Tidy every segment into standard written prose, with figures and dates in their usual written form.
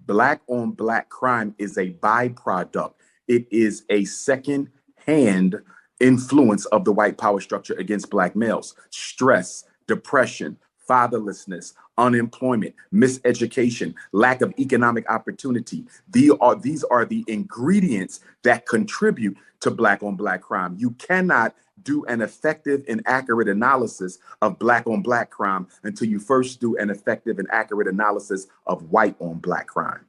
Black on black crime is a byproduct. It is a second hand influence of the white power structure against black males. Stress, depression, fatherlessness, unemployment, miseducation, lack of economic opportunity. These are the ingredients that contribute to black on black crime. You cannot do an effective and accurate analysis of black on black crime until you first do an effective and accurate analysis of white on black crime.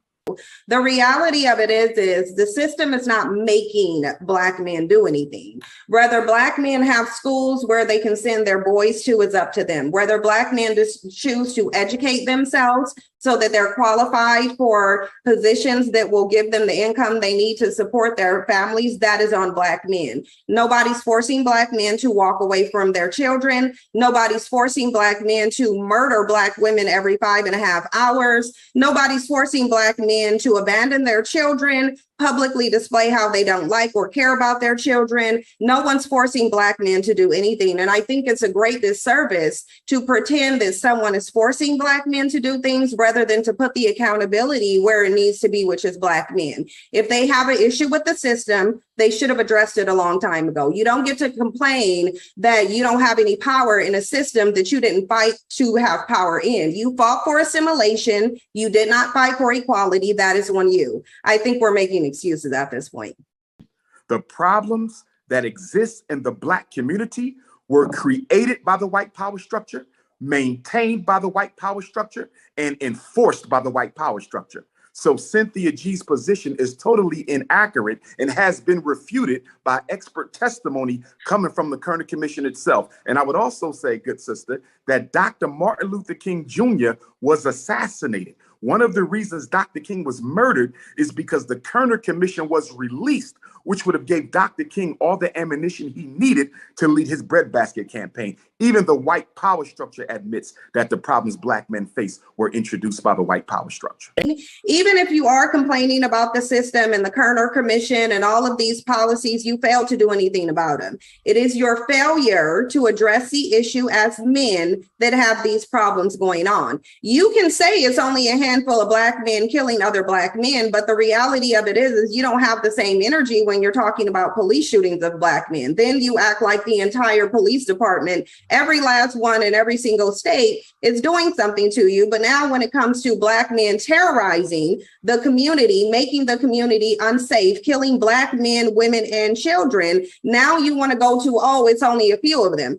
The reality of it is the system is not making Black men do anything. Whether Black men have schools where they can send their boys to is up to them. Whether Black men just choose to educate themselves so that they're qualified for positions that will give them the income they need to support their families, that is on Black men. Nobody's forcing Black men to walk away from their children. Nobody's forcing Black men to murder Black women every 5.5 hours. Nobody's forcing Black men to abandon their children, publicly display how they don't like or care about their children. No one's forcing Black men to do anything. And I think it's a great disservice to pretend that someone is forcing Black men to do things rather than to put the accountability where it needs to be, which is Black men. If they have an issue with the system, they should have addressed it a long time ago. You don't get to complain that you don't have any power in a system that you didn't fight to have power in. You fought for assimilation. You did not fight for equality. That is on you. I think we're making excuses at this point. The problems that exist in the Black community were created by the white power structure, maintained by the white power structure, and enforced by the white power structure. So Cynthia G's position is totally inaccurate and has been refuted by expert testimony coming from the Kerner Commission itself. And I would also say, good sister, that Dr. Martin Luther King Jr. was assassinated. One of the reasons Dr. King was murdered is because the Kerner Commission was released, which would have gave Dr. King all the ammunition he needed to lead his breadbasket campaign. Even the white power structure admits that the problems Black men face were introduced by the white power structure. Even if you are complaining about the system and the Kerner Commission and all of these policies, you failed to do anything about them. It is your failure to address the issue as men that have these problems going on. You can say it's only a handful of Black men killing other Black men, but the reality of it is you don't have the same energy when you're talking about police shootings of Black men. Then you act like the entire police department, every last one in every single state, is doing something to you. But now when it comes to Black men terrorizing the community, making the community unsafe, killing Black men, women, and children, now you want to go to, oh, it's only a few of them.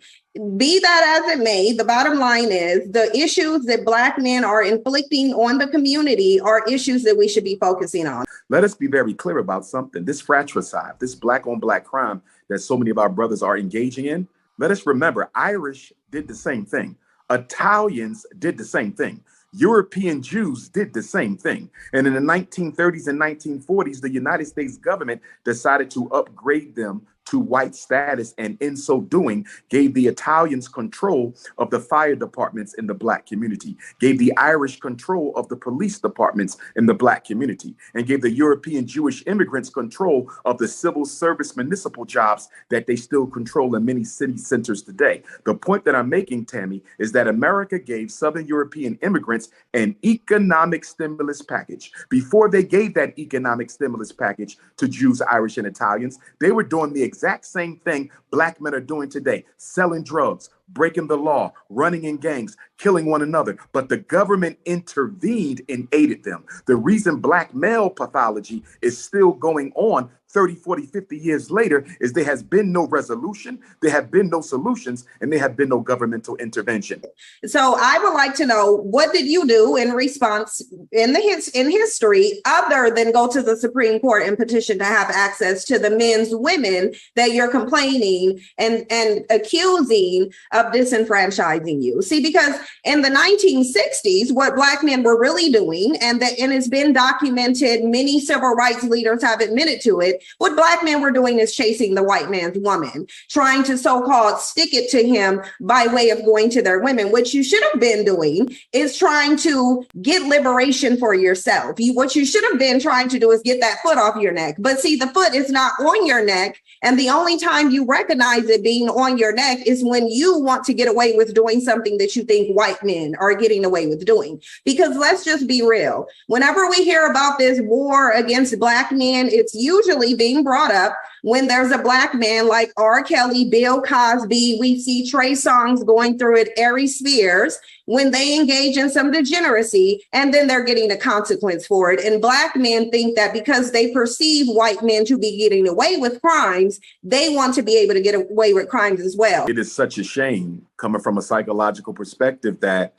Be that as it may, the bottom line is the issues that Black men are inflicting on the community are issues that we should be focusing on. Let us be very clear about something. This fratricide, this Black on Black crime that so many of our brothers are engaging in, let us remember, Irish did the same thing. Italians did the same thing. European Jews did the same thing. And in the 1930s and 1940s, the United States government decided to upgrade them to white status, and in so doing, gave the Italians control of the fire departments in the Black community, gave the Irish control of the police departments in the Black community, and gave the European Jewish immigrants control of the civil service municipal jobs that they still control in many city centers today. The point that I'm making, Tammy, is that America gave Southern European immigrants an economic stimulus package. Before they gave that economic stimulus package to Jews, Irish, and Italians, they were doing the exact same thing Black men are doing today, selling drugs, breaking the law, running in gangs, killing one another. But the government intervened and aided them. The reason Black male pathology is still going on 30, 40, 50 years later is there has been no resolution, there have been no solutions, and there have been no governmental intervention. So I would like to know, what did you do in response in history other than go to the Supreme Court and petition to have access to the men's women that you're complaining and accusing of disenfranchising you? See, because in the 1960s, what Black men were really doing, and it's been documented, many civil rights leaders have admitted to it, what Black men were doing is chasing the white man's woman, trying to so-called stick it to him by way of going to their women. What you should have been doing is trying to get liberation for yourself. What you should have been trying to do is get that foot off your neck. But see, the foot is not on your neck. And the only time you recognize it being on your neck is when you want to get away with doing something that you think white men are getting away with doing. Because let's just be real. Whenever we hear about this war against Black men, it's usually being brought up when there's a Black man like R. Kelly, Bill Cosby. We see Trey Songz going through it, Ari Spears, when they engage in some degeneracy, and then they're getting a consequence for it. And Black men think that because they perceive white men to be getting away with crimes, they want to be able to get away with crimes as well. It is such a shame, coming from a psychological perspective, that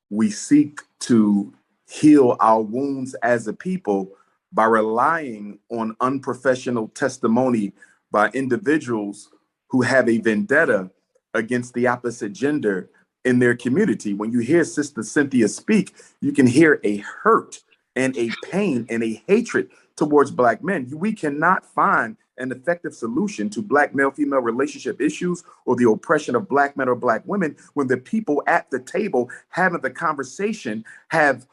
we seek to heal our wounds as a people by relying on unprofessional testimony by individuals who have a vendetta against the opposite gender in their community. When you hear Sister Cynthia speak, you can hear a hurt and a pain and a hatred towards Black men. We cannot find an effective solution to Black male-female relationship issues or the oppression of Black men or Black women when the people at the table having the conversation have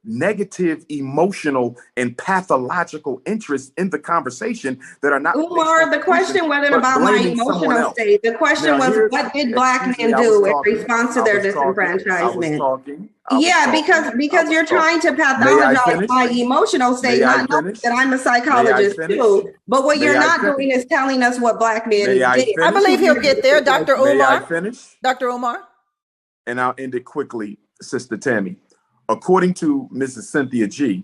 negative emotional and pathological interests in the conversation that are not. Umar, the question wasn't about my emotional state. The question was, what did Black men do in response to their disenfranchisement? Yeah, because you're trying to pathologize my emotional state, not knowing that I'm a psychologist too. But what you're not doing is telling us what Black men did. I believe he'll get there, Dr. Umar. May I finish? Dr. Umar. And I'll end it quickly, Sister Tammi. According to Mrs. Cynthia G,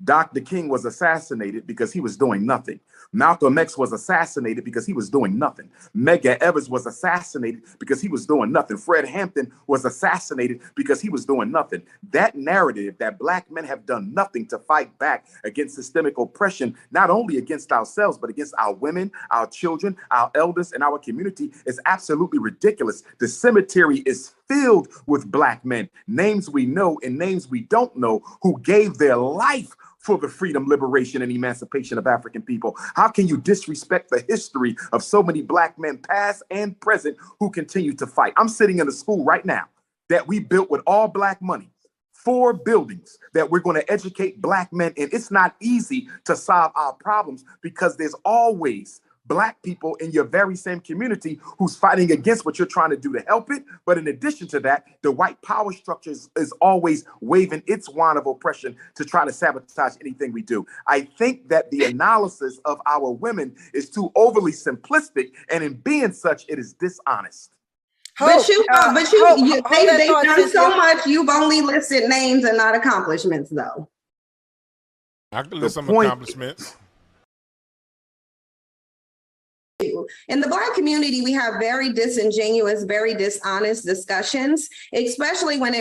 Dr. King was assassinated because he was doing nothing. Malcolm X was assassinated because he was doing nothing. Medgar Evers was assassinated because he was doing nothing. Fred Hampton was assassinated because he was doing nothing. That narrative that Black men have done nothing to fight back against systemic oppression, not only against ourselves, but against our women, our children, our elders, and our community, is absolutely ridiculous. The cemetery is filled with Black men, names we know and names we don't know, who gave their life for the freedom, liberation, and emancipation of African people. How can you disrespect the history of so many Black men, past and present, who continue to fight? I'm sitting in a school right now that we built with all Black money, 4 buildings that we're going to educate Black men in. It's not easy to solve our problems because there's always Black people in your very same community who's fighting against what you're trying to do to help it. But in addition to that, the white power structure is always waving its wand of oppression to try to sabotage anything we do. I think that the analysis of our women is too overly simplistic, and in being such, it is dishonest. They've done so much. You've only listed names and not accomplishments, though. I can list some accomplishments. In the Black community, we have very disingenuous, very dishonest discussions, especially when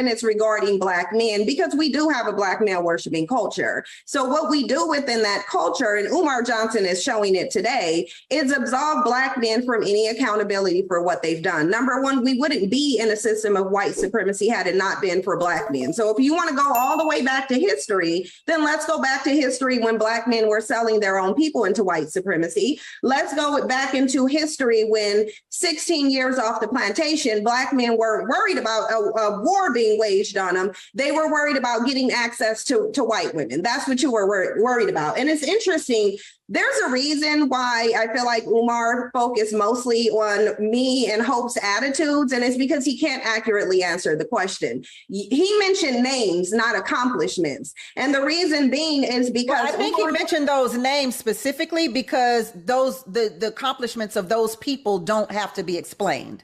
it's regarding Black men, because we do have a Black male worshiping culture. So what we do within that culture, and Umar Johnson is showing it today, is absolve Black men from any accountability for what they've done. Number one, we wouldn't be in a system of white supremacy had it not been for Black men. So if you want to go all the way back to history, then let's go back to history when Black men were selling their own people into white supremacy. Let's go back into history when 16 years off the plantation, Black men were worried about a war being waged on them. They were worried about getting access to white women. That's what you were worried about. And it's interesting. There's a reason why I feel like Umar focused mostly on me and Hope's attitudes, and it's because he can't accurately answer the question. He mentioned names, not accomplishments. And the reason being is because— I think he mentioned those names specifically because the accomplishments of those people don't have to be explained.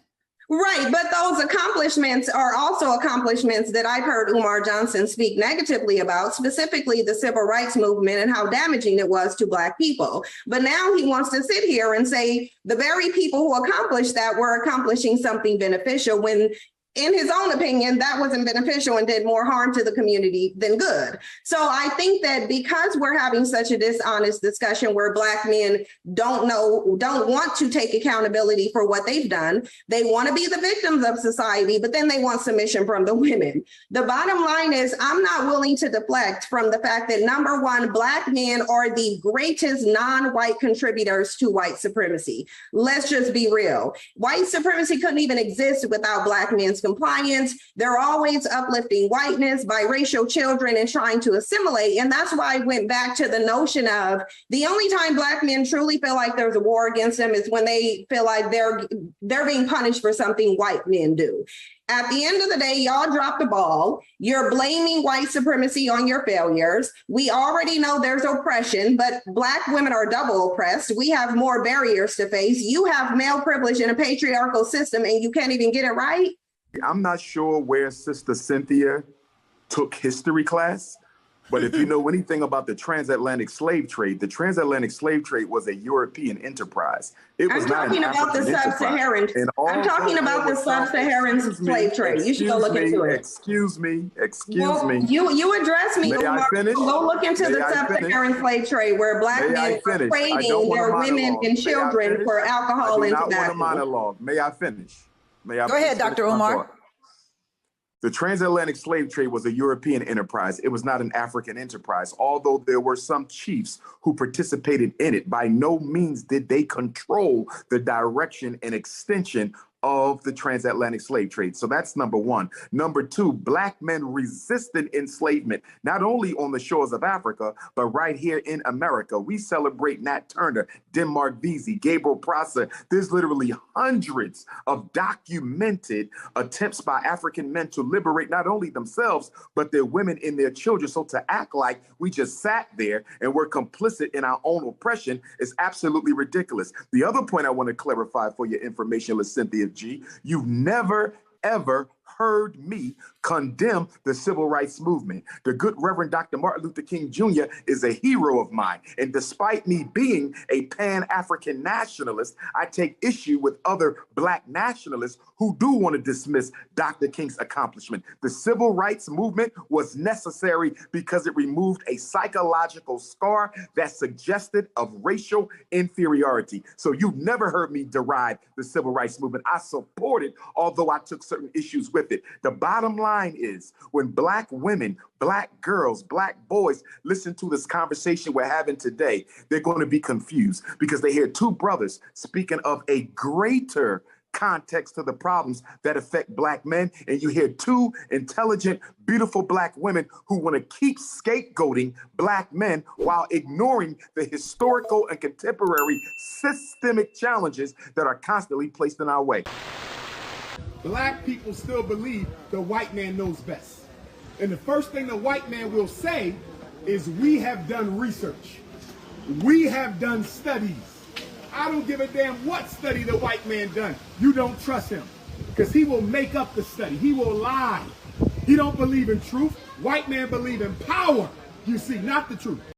Right, but those accomplishments are also accomplishments that I've heard Umar Johnson speak negatively about, specifically the civil rights movement and how damaging it was to Black people. But now he wants to sit here and say the very people who accomplished that were accomplishing something beneficial when, in his own opinion, that wasn't beneficial and did more harm to the community than good. So I think that because we're having such a dishonest discussion where Black men don't want to take accountability for what they've done, they want to be the victims of society, but then they want submission from the women. The bottom line is I'm not willing to deflect from the fact that, number one, Black men are the greatest non-white contributors to white supremacy. Let's just be real. White supremacy couldn't even exist without Black men's compliance. They're always uplifting whiteness, biracial children, and trying to assimilate. And that's why I went back to the notion of the only time Black men truly feel like there's a war against them is when they feel like they're being punished for something white men do. At the end of the day, y'all dropped the ball. You're blaming white supremacy on your failures. We already know there's oppression, but Black women are double oppressed. We have more barriers to face. You have male privilege in a patriarchal system and you can't even get it right. I'm not sure where Sister Cynthia took history class, but if you know anything about the transatlantic slave trade, the transatlantic slave trade was a European enterprise. It was not an African enterprise. I'm talking about the sub-Saharan slave trade. You should go look into it. Excuse me. You address me, Umar. Go look into the sub-Saharan slave trade where Black men are trading their women and children for alcohol and tobacco. I do not want a monologue. May I finish? Go ahead, Dr. Umar. The transatlantic slave trade was a European enterprise. It was not an African enterprise. Although there were some chiefs who participated in it, by no means did they control the direction and extension of the transatlantic slave trade. So that's number one. Number two, Black men resisted enslavement, not only on the shores of Africa, but right here in America. We celebrate Nat Turner, Denmark Vesey, Gabriel Prosser. There's literally hundreds of documented attempts by African men to liberate not only themselves, but their women and their children. So to act like we just sat there and were complicit in our own oppression is absolutely ridiculous. The other point I want to clarify for your information, Cynthia G, you've never, ever heard me condemn the civil rights movement. The good Reverend Dr. Martin Luther King Jr. is a hero of mine. And despite me being a Pan-African nationalist, I take issue with other Black nationalists who do want to dismiss Dr. King's accomplishment. The civil rights movement was necessary because it removed a psychological scar that suggested of racial inferiority. So you've never heard me deride the civil rights movement. I support it, although I took certain issues with it. The bottom line is when Black women, Black girls, Black boys listen to this conversation we're having today, they're going to be confused because they hear two brothers speaking of a greater context to the problems that affect Black men, and you hear two intelligent, beautiful Black women who want to keep scapegoating Black men while ignoring the historical and contemporary systemic challenges that are constantly placed in our way. Black people still believe the white man knows best. And the first thing the white man will say is, we have done research. We have done studies. I don't give a damn what study the white man done. You don't trust him because he will make up the study. He will lie. He don't believe in truth. White man believe in power, you see, not the truth.